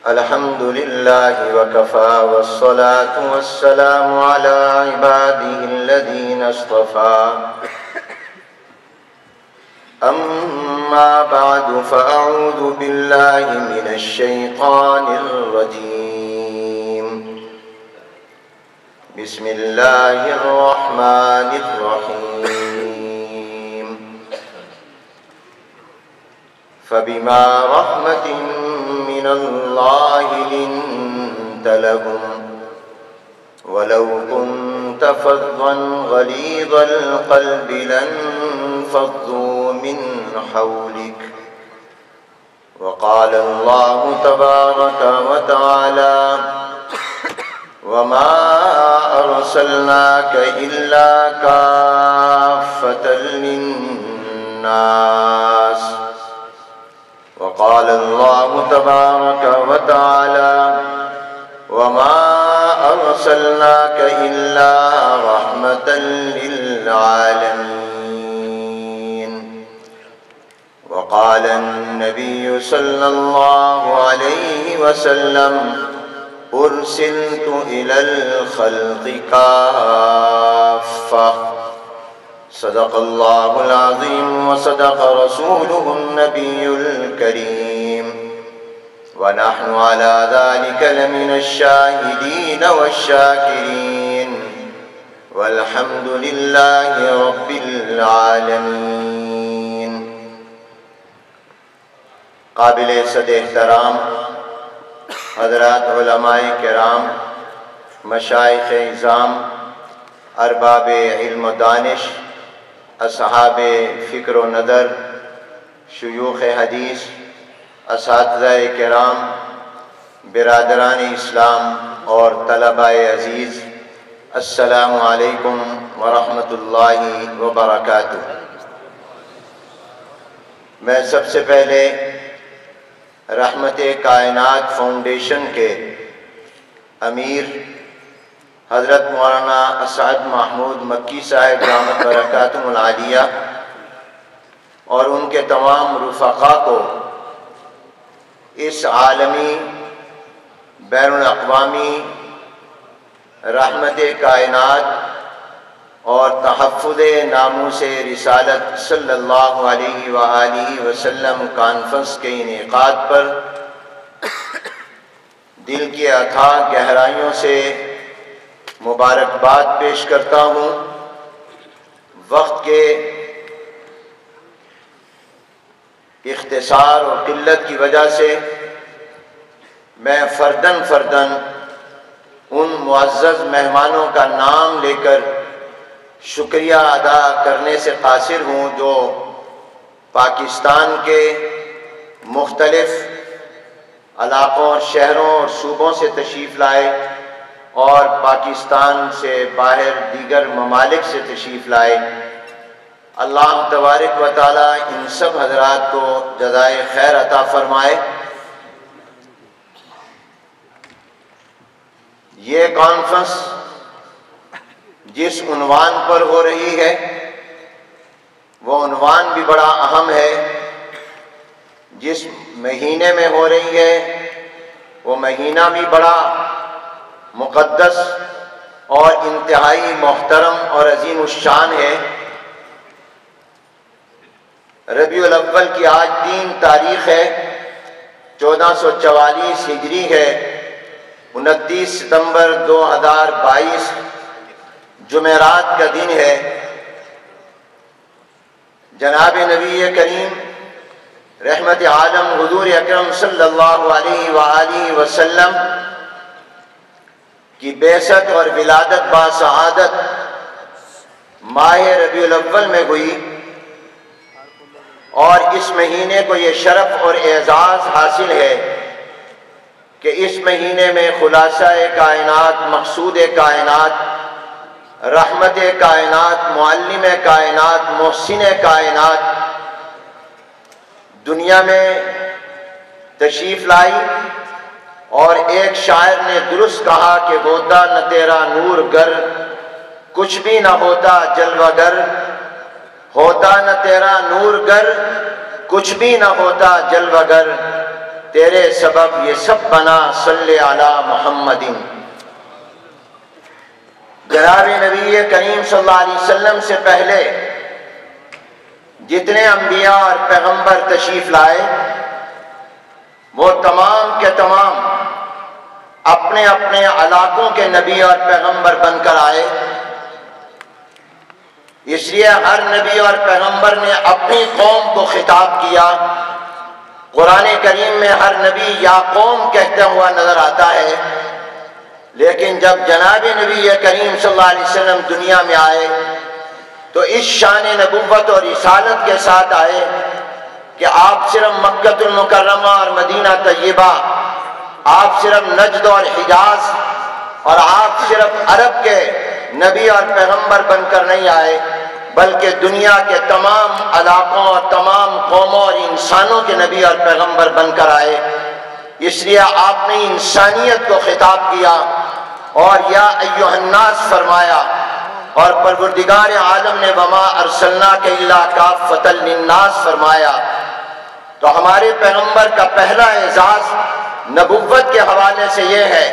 الحمد لله وكفى والصلاة والسلام على عباده الذين اصطفى أما بعد فأعوذ بالله من الشيطان الرجيم بسم الله الرحمن الرحيم فبما رحمة من الله لنت لهم ولو كنت فظا غليظ القلب لانفضوا من حولك وقال الله تبارك وتعالى وما أرسلناك إلا كافة للناس وقال الله تبارك وتعالى وما أرسلناك إلا رحمة للعالمين وقال النبي صلى الله عليه وسلم أرسلت إلى الخلق كافة صدق الله العظيم وصدق رسوله النبي الكريم ونحن على ذلك لمن الشاهدين والشاكرين والحمد لله رب العالمين. قابل صد احترام حضرات علماء کرام، مشائخ اعظام، ارباب علم و دانش، اصحاب فکر و نظر، شیوخ حدیث، اساتذہ کرام، برادران اسلام اور طلباء عزیز، السلام علیکم ورحمۃ اللہ وبرکاتہ. میں سب سے پہلے رحمت کائنات فاؤنڈیشن کے امیر حضرت مولانا اسعد محمود مکی صاحب دامت برکاتہم العالیہ اور ان کے تمام رفقاء کو اس عالمی بین الاقوامی رحمت کائنات اور تحفظ ناموس رسالت صلی اللہ علیہ وآلہ وسلم کانفرنس کے انعقاد پر دل کی اتھاہ گہرائیوں سے مبارکباد پیش کرتا ہوں. وقت کے اختصار اور قلت کی وجہ سے میں فرداً ان معزز مہمانوں کا نام لے کر شکریہ ادا کرنے سے قاصر ہوں جو پاکستان کے مختلف علاقوں اور شہروں اور صوبوں سے تشریف لائے اور پاکستان سے باہر دیگر ممالک سے تشریف لائے. اللہ تبارک و تعالی ان سب حضرات کو جزائے خیر عطا فرمائے. یہ کانفرنس جس عنوان پر ہو رہی ہے وہ عنوان بھی بڑا اہم ہے. جس مہینے میں ہو رہی ہے وہ مہینہ بھی بڑا مقدس اور انتہائی محترم اور عظیم الشان ہے. ربیع الاول کی آج 3 تاریخ ہے، 1444 ہجری ہے، 29 ستمبر 2022 جمعرات کا دن ہے. جناب نبی کریم رحمت عالم حضور اکرم صلی اللہ علیہ وآلہ وسلم کی بعثت اور ولادت باسعادت ماہ ربیع الاول میں ہوئی اور اس مہینے کو یہ شرف اور اعزاز حاصل ہے کہ اس مہینے میں خلاصہ کائنات، مقصود کائنات، رحمت کائنات، معلم کائنات، محسن کائنات دنیا میں تشریف لائی. اور ایک شاعر نے درست کہا کہ ہوتا نہ تیرا نور گر کچھ بھی نہ ہوتا جلوہ گر، ہوتا نہ تیرا نور گر کچھ بھی نہ ہوتا جلوہ گر، تیرے سبب یہ سب بنا، صلی علی محمد۔ جناب نبی کریم صلی اللہ علیہ وسلم سے پہلے جتنے انبیاء اور پیغمبر تشریف لائے وہ تمام کے تمام اپنے اپنے علاقوں کے نبی اور پیغمبر بن کر آئے۔ اس لیے ہر نبی اور پیغمبر نے اپنی قوم کو خطاب کیا۔ قرآن کریم میں ہر نبی یا قوم کہتا ہوا نظر آتا ہے، لیکن جب جناب نبی کریم صلی اللہ علیہ وسلم دنیا میں آئے تو اس شان نبوت اور رسالت کے ساتھ آئے کہ آپ صرف مکہ المکرمہ اور مدینہ طیبہ، آپ صرف نجد اور حجاز اور آپ صرف عرب کے نبی اور پیغمبر بن کر نہیں آئے، بلکہ دنیا کے تمام علاقوں اور تمام قوموں اور انسانوں کے نبی اور پیغمبر بن کر آئے۔ اس لیے آپ نے انسانیت کو خطاب کیا اور یا ایھا الناس فرمایا، اور پروردگار عالم نے وما ارسلناک الا کافۃ للناس فرمایا۔ تو ہمارے پیغمبر کا پہلا اعزاز نبوت کے حوالے سے یہ ہے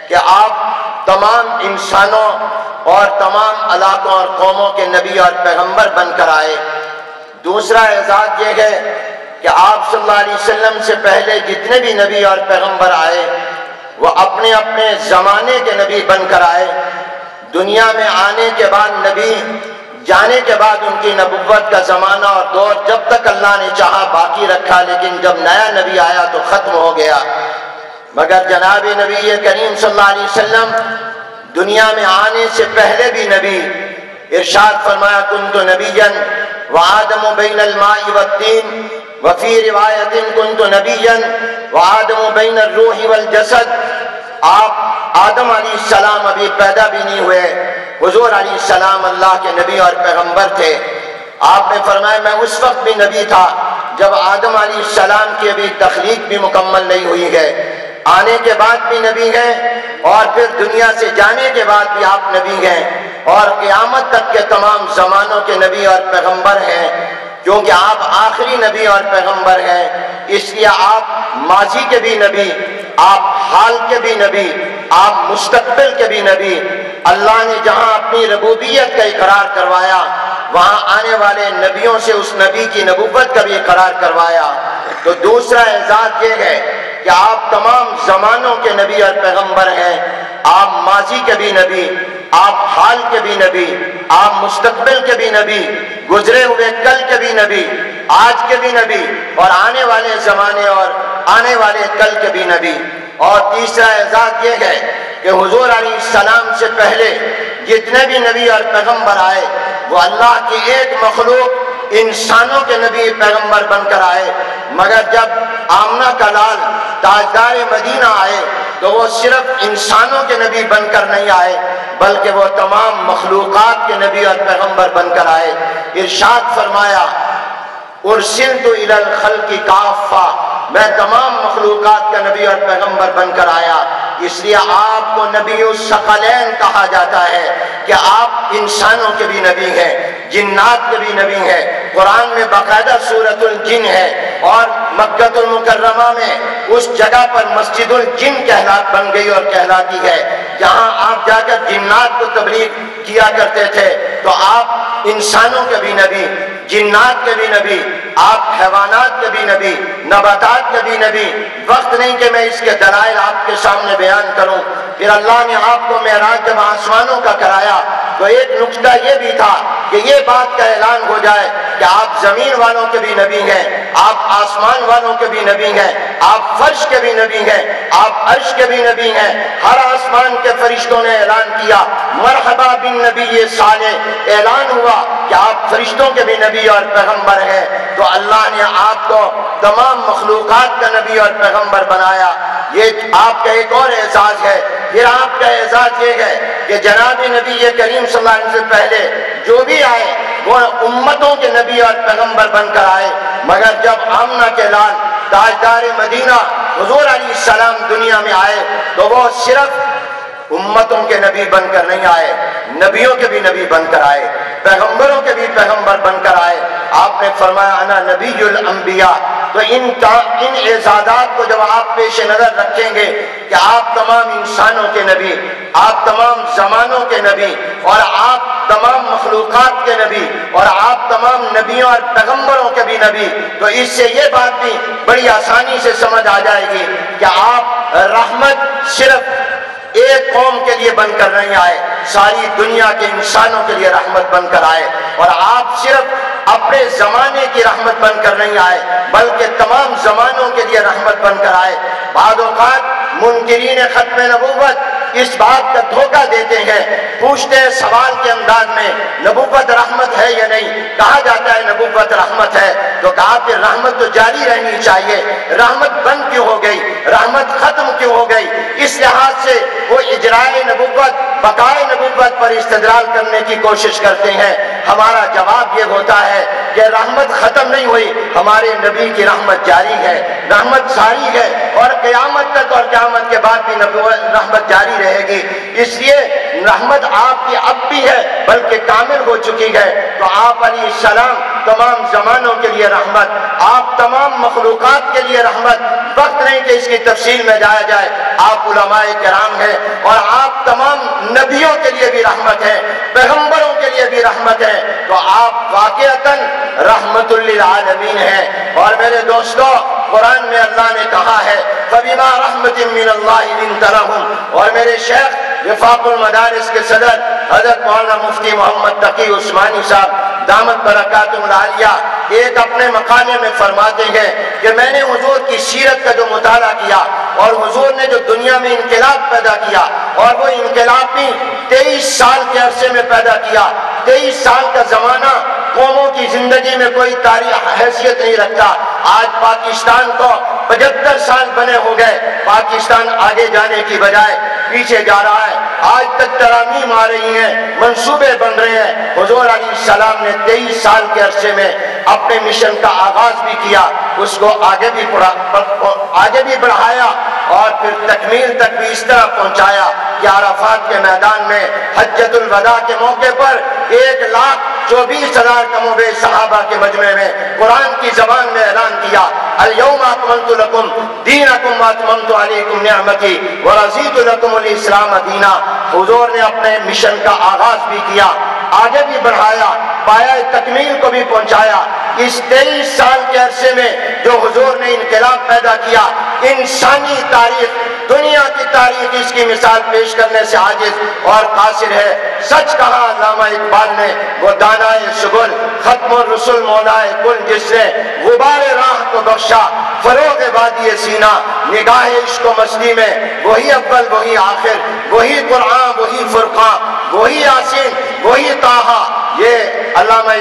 کہ آپ تمام انسانوں اور تمام علاقوں اور قوموں کے نبی اور پیغمبر بن کر آئے۔ دوسرا اعزاز یہ ہے کہ آپ صلی اللہ علیہ وسلم سے پہلے جتنے بھی نبی اور پیغمبر آئے وہ اپنے اپنے زمانے کے نبی بن کر آئے۔ دنیا میں آنے کے بعد نبی جانے کے بعد ان کی نبوت کا زمانہ اور دور جب تک اللہ نے چاہا باقی رکھا، لیکن جب نیا نبی آیا تو ختم ہو گیا۔ مگر جناب نبی کریم صلی اللہ علیہ وسلم دنیا میں آنے سے پہلے بھی نبی، ارشاد فرمایا کنت نبیا وآدم بین الماء والطین، وفی روایت کنت نبیا وآدم بین الروح والجسد۔ آپ آدم علیہ السلام ابھی پیدا بھی نہیں ہوئے، حضور علیہ السلام اللہ کے نبی اور پیغمبر تھے۔ آپ نے فرمایا میں اس وقت بھی نبی تھا جب آدم علیہ السلام کی ابھی تخلیق بھی مکمل نہیں ہوئی ہے، آنے کے بعد بھی نبی ہیں اور پھر دنیا سے جانے کے بعد بھی آپ نبی ہیں اور قیامت تک کے تمام زمانوں کے نبی اور پیغمبر ہیں، کیونکہ آپ آخری نبی اور پیغمبر ہیں۔ اس لیے آپ ماضی کے بھی نبی، آپ حال کے بھی نبی، آپ مستقبل کے بھی نبی۔ اللہ نے جہاں اپنی ربوبیت کا اقرار کروایا وہاں آنے والے نبیوں سے اس نبی کی نبوت کا بھی اقرار کروایا۔ تو دوسرا اعزاز یہ ہے کہ آپ تمام زمانوں کے نبی اور پیغمبر ہیں، آپ ماضی کے بھی نبی، آپ حال کے بھی نبی، آپ مستقبل کے بھی نبی، گزرے ہوئے کل کے بھی نبی، آج کے بھی نبی اور آنے والے زمانے اور آنے والے کل کے بھی نبی۔ اور تیسرا اعزاز یہ ہے کہ حضور علیہ السلام سے پہلے جتنے بھی نبی اور پیغمبر آئے وہ اللہ کی ایک مخلوق انسانوں کے نبی پیغمبر بن کر آئے، مگر جب آمنہ کا لال تاجدار مدینہ آئے تو وہ صرف انسانوں کے نبی بن کر نہیں آئے بلکہ وہ تمام مخلوقات کے نبی اور پیغمبر بن کر آئے۔ ارشاد فرمایا ارسلت الی الخلق کافہ، میں تمام مخلوقات کا نبی اور پیغمبر بن کر آیا۔ اس لیے آپ کو نبی الثقلین کہا جاتا ہے کہ آپ انسانوں کے بھی نبی ہیں، جنات کے بھی نبی ہیں۔ قرآن میں باقاعدہ سورۃ الجن ہے اور مکہ المکرمہ میں اس جگہ پر مسجد الجن بن گئی اور کہلاتی ہے، جہاں آپ جا کر جنات کو تبلیغ کیا کرتے تھے۔ تو آپ انسانوں کے بھی نبی، جنات کے بھی نبی، آپ حیوانات کے بھی نبی، نباتات کے بھی نبی۔ وقت نہیں کہ میں اس کے دلائل آپ کے سامنے بیان کروں۔ پھر اللہ نے آپ کو معراج جب آسمانوں کا کرایا تو ایک نکتہ یہ بھی تھا کہ یہ بات کا اعلان ہو جائے کہ آپ زمین والوں کے بھی نبی ہیں، آپ آسمان والوں کے بھی نبی ہیں، آپ فرش کے بھی نبی ہیں، آپ عرش کے بھی نبی ہیں۔ ہر آسمان کے فرشتوں نے اعلان کیا مرحبا بالنبی صالح، اعلان ہوا کہ آپ فرشتوں کے بھی نبی اور پیغمبر ہیں۔ تو اللہ نے آپ کو تمام مخلوقات کا نبی اور پیغمبر بنایا۔ یہ آپ کا ایک اور اعزاز ہے۔ پھر آپ کا اعزاز یہ ہے کہ جناب نبی کریم صلی اللہ علیہ وسلم سے پہلے جو بھی آئے وہ امتوں کے نبی اور پیغمبر بن کر آئے، مگر جب آمنہ کے لال تاجدار مدینہ حضور علیہ السلام دنیا میں آئے تو وہ صرف امتوں کے نبی بن کر نہیں آئے، نبیوں کے بھی نبی بن کر آئے، پیغمبروں کے بھی پیغمبر بن کر آئے۔ آپ نے فرمایا انا نبی الانبیاء، تو ان اعزازات کو جب آپ پیش نظر رکھیں گے کہ آپ تمام انسانوں کے نبی، آپ تمام زمانوں کے نبی، اور آپ تمام مخلوقات کے نبی، اور آپ تمام نبیوں اور پیغمبروں کے بھی نبی، تو اس سے یہ بات بھی بڑی آسانی سے سمجھ آ جائے گی کہ آپ رحمت صرف ایک قوم کے لیے بن کر نہیں آئے، ساری دنیا کے انسانوں کے لیے رحمت بن کر آئے، اور آپ صرف اپنے زمانے کی رحمت بن کر نہیں آئے بلکہ تمام زمانوں کے لیے رحمت بن کر آئے۔ بعض اوقات منکرین ختم نبوت اس بات کا دھوکہ دیتے ہیں، پوچھتے ہیں سوال کے انداز میں نبوت رحمت ہے یا نہیں، کہا جاتا ہے نبوت رحمت ہے، تو کہا کہ رحمت تو جاری رہنی چاہیے، رحمت بند کیوں ہو گئی، رحمت ختم کیوں ہو گئی؟ اس لحاظ سے وہ اجرائے نبوت، بقائے نبوت پر استدلال کرنے کی کوشش کرتے ہیں۔ ہمارا جواب یہ ہوتا ہے کہ رحمت ختم نہیں ہوئی، ہمارے نبی کی رحمت جاری ہے، رحمت ساری ہے، اور قیامت تک اور قیامت کے بعد بھی رحمت جاری رہے گی۔ اس لیے رحمت آپ کی اب بھی ہے بلکہ کامل ہو چکی ہے۔ تو آپ علیہ السلام تمام زمانوں کے لیے رحمت، آپ تمام مخلوقات کے لیے رحمت، وقت نہیں کہ اس کی تفصیل میں جایا جائے، آپ علماء کرام ہیں، اور آپ تمام نبیوں کے لیے بھی رحمت ہیں، پیغمبروں کے لیے بھی رحمت ہے، تو آپ واقعتاً رحمت للعالمین ہیں۔ اور میرے دوستو، قرآن میں اللہ نے کہا ہے فَبِمَا رَحْمَةٍ مِّنَ اللَّهِ لِنْتَ لَهُمْ، اور میرے شیخ وفاق المدارس کے صدر حضرت مولانا مفتی محمد تقی عثمانی صاحب دامت برکاتہم العالیہ ایک اپنے مقالے میں فرماتے ہیں کہ میں نے حضور کی سیرت کا جو مطالعہ کیا اور حضور نے جو دنیا میں انقلاب پیدا کیا، اور وہ انقلاب بھی 23 سال کے عرصے میں پیدا کیا۔ 23 سال کا زمانہ قوموں کی زندگی میں کوئی تاریخ حیثیت نہیں رکھتا۔ آج پاکستان کو 75 سال بنے ہو گئے، پاکستان آگے جانے کی بجائے پیچھے جا رہا ہے۔ آج تک ترامیم آ رہی ہیں، منصوبے بن رہے ہیں۔ حضور علیہ السلام نے 23 سال کے عرصے میں اپنے مشن کا آغاز بھی کیا، اس کو آگے بھی بڑھایا، اور پھر تکمیل تک بھی اس طرح پہنچایا کہ عرفات کے میدان میں حجۃ الوداع کے موقع پر 1,24,000 کم و بیش صحابہ کے مجمع میں قرآن کی زبان میں اعلان کیا الیوم اکملت لکم دینکم واتممت علیکم نعمتی ورضیت لکم الاسلام دینا۔ حضور نے اپنے مشن کا آغاز بھی کیا، آگے بھی بڑھایا، پایہ تکمیل کو بھی پہنچایا۔ اس 23 سال کے عرصے میں جو حضور نے انقلاب پیدا کیا، انسانی تاریخ، دنیا کی تاریخ اس کی مثال پیش کرنے سے عاجز اور قاصر ہے۔ سچ کہا علامہ اقبال نے، وہ دانائے سبل ختم الرسل مولائے کل، جس نے غبار راہ کو بخشا فروغ وادی سینہ، نگاہ عشق و مستی میں وہی اول وہی آخر، وہی قرآن وہی فرقان، وہی یاسین وہی طٰہٰ۔ یہ علامہ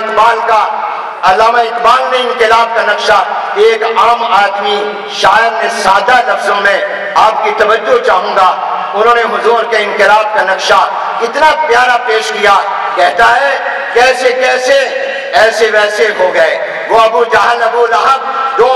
اقبال نے انقلاب کا نقشہ ایک عام آدمی شاعر نے سادہ لفظوں میں آپ کی توجہ چاہوں گا، انہوں نے حضور کے انقلاب کا نقشہ اتنا پیارا پیش کیا، کہتا ہے کیسے کیسے ایسے ویسے ہو گئے وہ ابو جہل ابو لہب جو